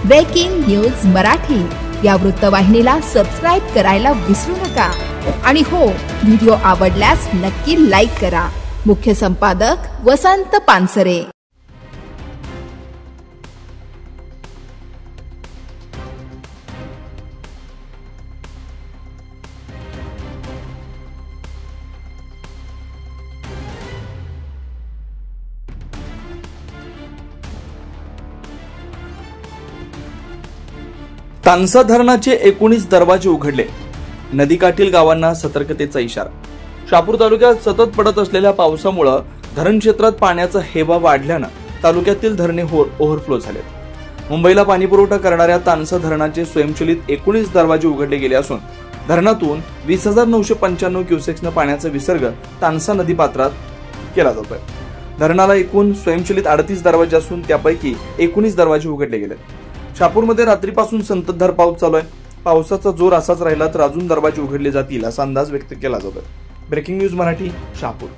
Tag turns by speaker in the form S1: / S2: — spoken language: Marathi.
S1: ब्रेकिंग न्यूज मराठी या वृत्तवाहिनीला सबस्क्राइब करायला विसरू नका आणि हो, व्हिडिओ आवडल्यास नक्की लाईक करा। मुख्य संपादक वसंत पानसरे।
S2: तानसा धरणाचे 19 दरवाजे उघडले। नदीकाठील गावांना सतर्कतेचा इशारा। शहापूर तालुक्यात सतत पडत असलेल्या पावसामुळे धरण क्षेत्रात पाण्याचा हेवा वाढल्याने तालुक्यातील धरणे ओव्हरफ्लो झाले। मुंबईला पाणीपुरवठा करणाऱ्या तानसा धरणाचे स्वयंचलित 19 दरवाजे उघडले गेले असून धरणातून 20,995 क्युसेक्सने पाण्याचा विसर्ग तानसा नदीपात्रात केला जातोय। धरणाला एकूण स्वयंचलित 38 दरवाजे असून त्यापैकी 19 दरवाजे उघडले गेले। शहापूरमध्ये रात्रीपासून संततधार पाऊस चालू आहे। पावसाचा जोर असाच राहिला तर अजून दरवाजे उघडले जातील असा अंदाज व्यक्त केला जातोय। Breaking news Marathi, Shahapur.